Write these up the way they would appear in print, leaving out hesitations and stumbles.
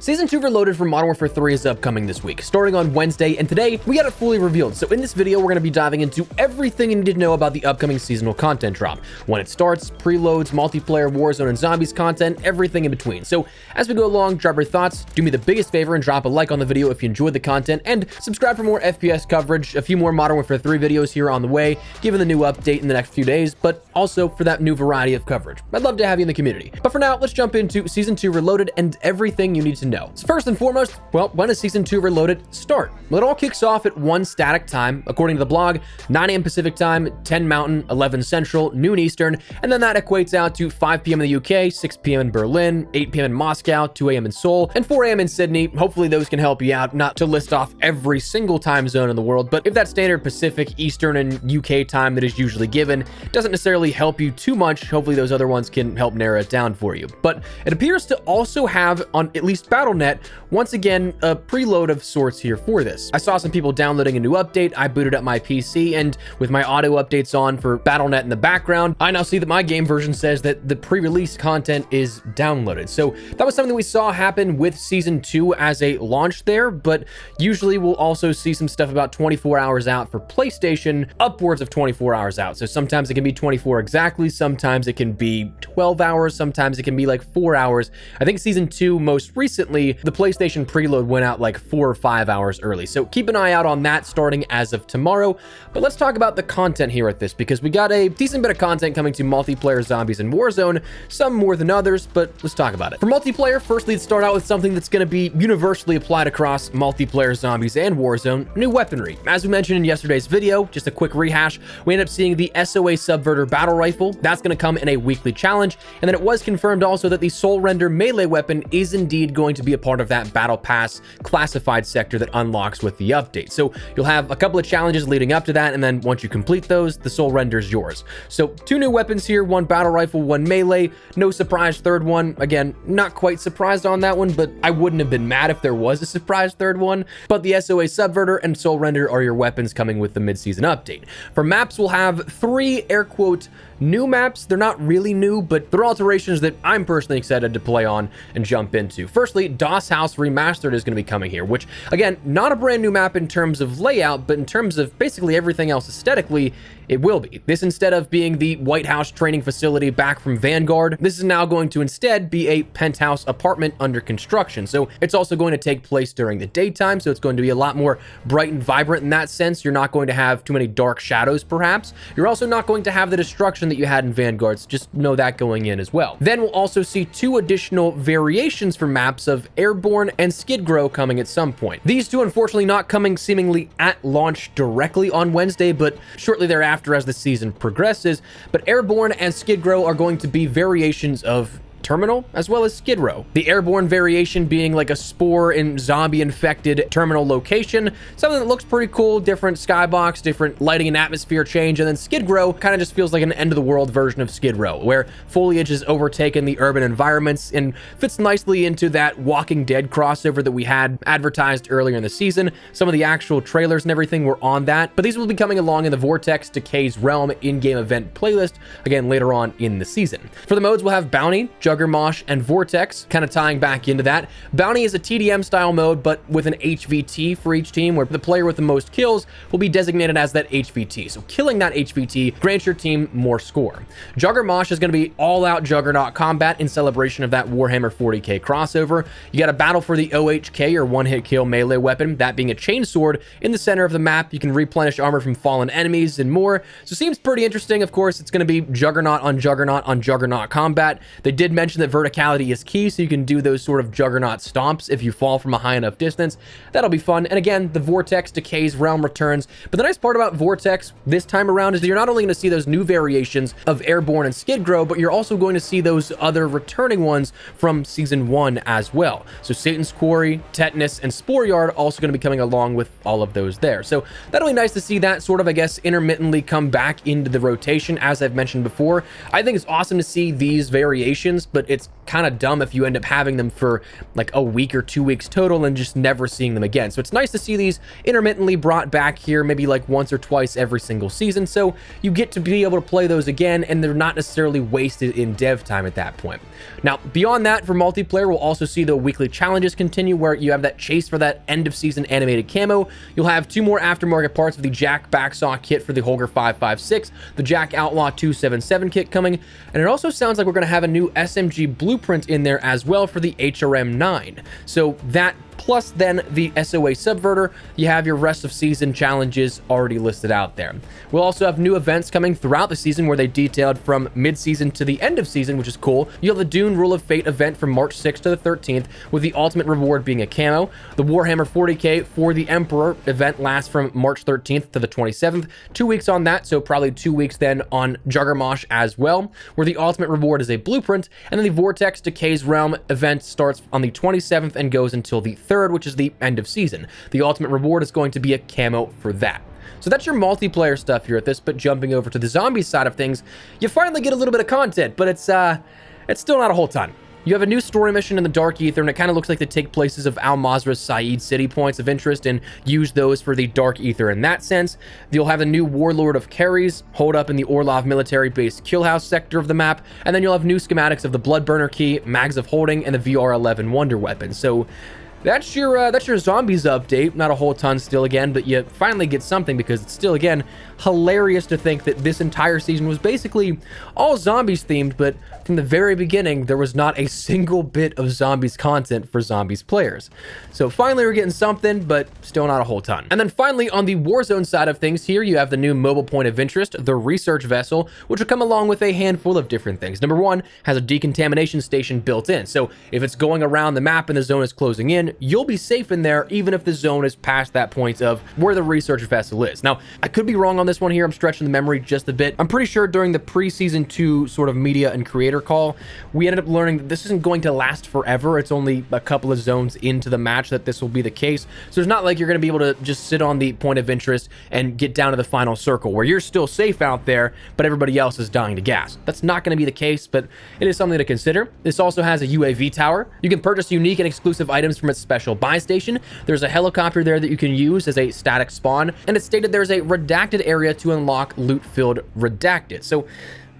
Season 2 Reloaded for Modern Warfare 3 is upcoming this week, starting on Wednesday, and today we got it fully revealed. So in this video, we're going to be diving into everything you need to know about the upcoming seasonal content drop, when it starts, preloads, multiplayer, Warzone, and zombies content, everything in between. So as we go along, drop your thoughts, do me the biggest favor and drop a like on the video if you enjoyed the content, and subscribe for more FPS coverage, a few more Modern Warfare 3 videos here on the way, given the new update in the next few days, but also for that new variety of coverage. I'd love to have you in the community. But for now, let's jump into Season 2 Reloaded and everything you need to know. So first and foremost, well, when does Season 2 Reloaded start? Well, it all kicks off at one static time, according to the blog, 9 a.m. Pacific time, 10 Mountain, 11 Central, noon Eastern, and then that equates out to 5 p.m. in the UK, 6 p.m. in Berlin, 8 p.m. in Moscow, 2 a.m. in Seoul, and 4 a.m. in Sydney. Hopefully those can help you out, not to list off every single time zone in the world, but if that standard Pacific, Eastern, and UK time that is usually given doesn't necessarily help you too much, hopefully those other ones can help narrow it down for you. But it appears to also have, on at least BattleNet, once again, a preload of sorts here for this. I saw some people downloading a new update. I booted up my PC, and with my auto updates on for BattleNet in the background, I now see that my game version says that the pre-release content is downloaded. So that was something that we saw happen with Season 2 as a launch there, but usually we'll also see some stuff about 24 hours out for PlayStation, upwards of 24 hours out. So sometimes it can be 24 exactly, sometimes it can be 12 hours, sometimes it can be like 4 hours. I think Season 2, most recently, the PlayStation preload went out like 4 or 5 hours early. So keep an eye out on that starting as of tomorrow. But let's talk about the content here at this, because we got a decent bit of content coming to multiplayer, zombies, and Warzone, some more than others, but let's talk about it. For multiplayer, firstly, let's start out with something that's going to be universally applied across multiplayer, zombies, and Warzone: new weaponry. As we mentioned in yesterday's video, just a quick rehash, we end up seeing the SOA Subverter battle rifle. That's going to come in a weekly challenge, and then it was confirmed also that the Soul Render melee weapon is indeed going to be a part of that Battle Pass classified sector that unlocks with the update. So you'll have a couple of challenges leading up to that, and then once you complete those, the Soul Render is yours. So 2 new weapons here, 1 battle rifle, 1 melee. No surprise third one. Again, not quite surprised on that one, but I wouldn't have been mad if there was a surprise third one. But the SOA Subverter and Soul Render are your weapons coming with the mid-season update. For maps, we'll have 3 air quote new maps. They're not really new, but they're alterations that I'm personally excited to play on and jump into. Firstly, DOS House Remastered is going to be coming here, which, again, not a brand new map in terms of layout, but in terms of basically everything else aesthetically, it will be. This, instead of being the White House training facility back from Vanguard, this is now going to instead be a penthouse apartment under construction. So it's also going to take place during the daytime, so it's going to be a lot more bright and vibrant in that sense. You're not going to have too many dark shadows, perhaps. You're also not going to have the destruction that you had in Vanguard, so just know that going in as well. Then we'll also see 2 additional variations for maps of Airborne and Skid Row coming at some point. These 2, unfortunately, not coming seemingly at launch directly on Wednesday, but shortly thereafter as the season progresses. But Airborne and Skid Row are going to be variations of Terminal as well as Skid Row. The Airborne variation being like a spore and zombie infected terminal location, something that looks pretty cool, different skybox, different lighting and atmosphere change. And then Skid Row kind of just feels like an end of the world version of Skid Row, where foliage has overtaken the urban environments and fits nicely into that Walking Dead crossover that we had advertised earlier in the season. Some of the actual trailers and everything were on that, but these will be coming along in the Vortex Decay's Realm in-game event playlist, again later on in the season. For the modes, we'll have Bounty, Juggermosh, and Vortex, kind of tying back into that. Bounty is a TDM style mode, but with an HVT for each team, where the player with the most kills will be designated as that HVT. So killing that HVT grants your team more score. Juggermosh is going to be all-out Juggernaut combat in celebration of that Warhammer 40k crossover. You got a battle for the OHK, or one-hit kill melee weapon, that being a chainsword in the center of the map. You can replenish armor from fallen enemies and more. So it seems pretty interesting. Of course, it's going to be Juggernaut on Juggernaut combat. They did mention that verticality is key, so you can do those sort of Juggernaut stomps if you fall from a high enough distance. That'll be fun. And again, the Vortex Decay's Realm returns. But the nice part about Vortex this time around is that you're not only going to see those new variations of Airborne and Skid Row, but you're also going to see those other returning ones from Season 1 as well. So Satan's Quarry, Tetanus, and Spore Yard also going to be coming along with all of those there. So that'll be nice to see that sort of, I guess, intermittently come back into the rotation, as I've mentioned before. I think it's awesome to see these variations, but it's kind of dumb if you end up having them for like a week or 2 weeks total and just never seeing them again. So it's nice to see these intermittently brought back here, maybe like once or twice every single season, so you get to be able to play those again and they're not necessarily wasted in dev time at that point. Now, beyond that, for multiplayer, we'll also see the weekly challenges continue, where you have that chase for that end of season animated camo. You'll have 2 more aftermarket parts of the Jack Backsaw kit for the Holger 556, the Jack Outlaw 277 kit coming, and it also sounds like we're going to have a new SMG blueprint in there as well for the HRM 9. So that plus then the SOA Subverter, you have your rest of season challenges already listed out there. We'll also have new events coming throughout the season where they detailed from mid-season to the end of season, which is cool. You have the Dune Rule of Fate event from March 6th to the 13th, with the ultimate reward being a camo. The Warhammer 40k for the Emperor event lasts from March 13th to the 27th. 2 weeks on that, so probably 2 weeks then on Juggermosh as well, where the ultimate reward is a blueprint. And then the Vortex Decay's Realm event starts on the 27th and goes until the 3rd, which is the end of season. The ultimate reward is going to be a camo for that. So that's your multiplayer stuff here at this, but jumping over to the zombie side of things, you finally get a little bit of content, but it's still not a whole ton. You have a new story mission in the Dark Ether, and it kind of looks like they take places of Al Mazrah's Saeed City points of interest and use those for the Dark Ether in that sense. You'll have a new Warlord of Kerry's hold up in the Orlov military base Killhouse sector of the map, and then you'll have new schematics of the Bloodburner Key, Mags of Holding, and the VR-11 Wonder Weapon. So that's your zombies update. Not a whole ton still again, but you finally get something, because it's still again hilarious to think that this entire season was basically all zombies themed, but from the very beginning there was not a single bit of zombies content for zombies players. So finally we're getting something, but still not a whole ton. And then finally on the Warzone side of things, here you have the new mobile point of interest, the research vessel, which will come along with a handful of different things. Number one, has a decontamination station built in, so if it's going around the map and the zone is closing in, you'll be safe in there even if the zone is past that point of where the research vessel is. Now, I could be wrong on this one here. I'm stretching the memory just a bit. I'm pretty sure during the pre-season 2 sort of media and creator call, we ended up learning that this isn't going to last forever. It's only a couple of zones into the match that this will be the case. So it's not like you're going to be able to just sit on the point of interest and get down to the final circle where you're still safe out there, but everybody else is dying to gas. That's not going to be the case, but it is something to consider. This also has a UAV tower. You can purchase unique and exclusive items from its special buy station. There's a helicopter there that you can use as a static spawn, and it's stated there's a redacted area to unlock loot-filled redacted. So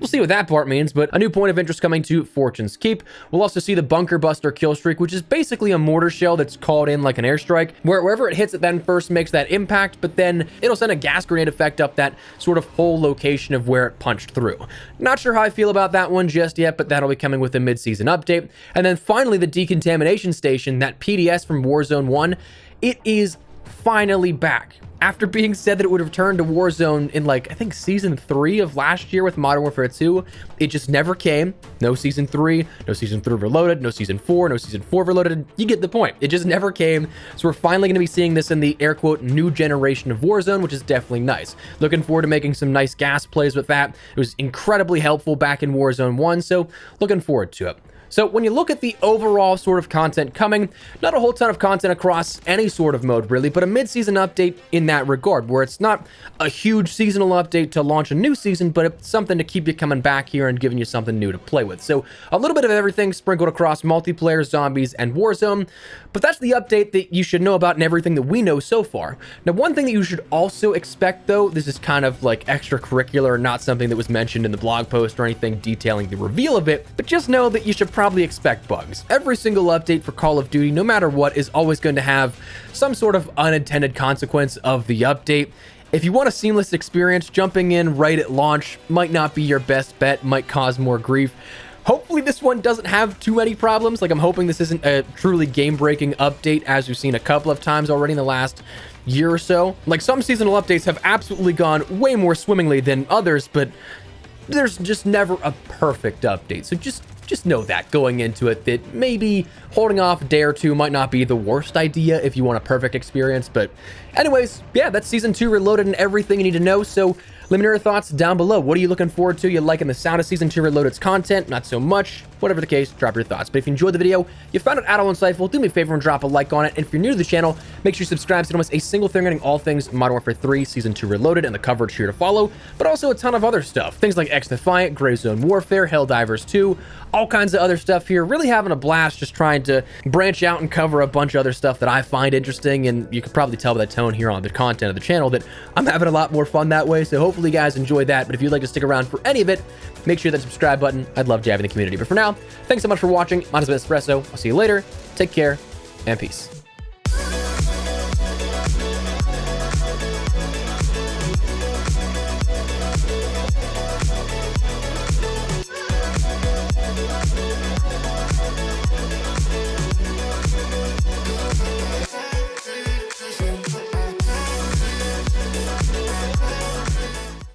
we'll see what that part means, but a new point of interest coming to Fortune's Keep. We'll also see the Bunker Buster kill streak, which is basically a mortar shell that's called in like an airstrike, where wherever it hits it then first makes that impact, but then it'll send a gas grenade effect up that sort of whole location of where it punched through. Not sure how I feel about that one just yet, but that'll be coming with the mid-season update. And then finally, the decontamination station, that PDS from Warzone 1, it is finally back. After being said that it would return to Warzone in like, I think season 3 of last year with Modern Warfare 2, it just never came. No season 3, no season 3 Reloaded, no season 4, no season 4 Reloaded. You get the point. It just never came. So we're finally going to be seeing this in the air quote new generation of Warzone, which is definitely nice. Looking forward to making some nice gas plays with that. It was incredibly helpful back in Warzone 1, so looking forward to it. So when you look at the overall sort of content coming, not a whole ton of content across any sort of mode really, but a mid-season update in that regard, where it's not a huge seasonal update to launch a new season, but it's something to keep you coming back here and giving you something new to play with. So a little bit of everything sprinkled across multiplayer, zombies, and Warzone, but that's the update that you should know about and everything that we know so far. Now, one thing that you should also expect though, this is kind of like extracurricular, not something that was mentioned in the blog post or anything detailing the reveal of it, but just know that you should probably expect bugs. Every single update for Call of Duty, no matter what, is always going to have some sort of unintended consequence of the update. If you want a seamless experience, jumping in right at launch might not be your best bet, might cause more grief. Hopefully this one doesn't have too many problems. Like, I'm hoping this isn't a truly game-breaking update, as we've seen a couple of times already in the last year or so. Like, some seasonal updates have absolutely gone way more swimmingly than others, but there's just never a perfect update. So just know that going into it, that maybe holding off a day or two might not be the worst idea if you want a perfect experience. But anyways, yeah, that's season 2 Reloaded and everything you need to know. So Let me know your thoughts down below. What are you looking forward to? You liking the sound of Season 2 Reloaded's content? Not so much. Whatever the case, drop your thoughts. But if you enjoyed the video, you found it at all insightful, do me a favor and drop a like on it. And if you're new to the channel, make sure you subscribe so you don't miss a single thing regarding all things Modern Warfare 3 Season 2 Reloaded and the coverage here to follow, but also a ton of other stuff. Things like X-Defiant, Gray Zone Warfare, Helldivers 2, all kinds of other stuff here. Really having a blast just trying to branch out and cover a bunch of other stuff that I find interesting, and you can probably tell by the tone here on the content of the channel that I'm having a lot more fun that way, so hopefully you guys enjoy that. But if you'd like to stick around for any of it, make sure that subscribe button. I'd love to have you in the community. But for now, thanks so much for watching. My name has been Espresso. I'll see you later. Take care and peace.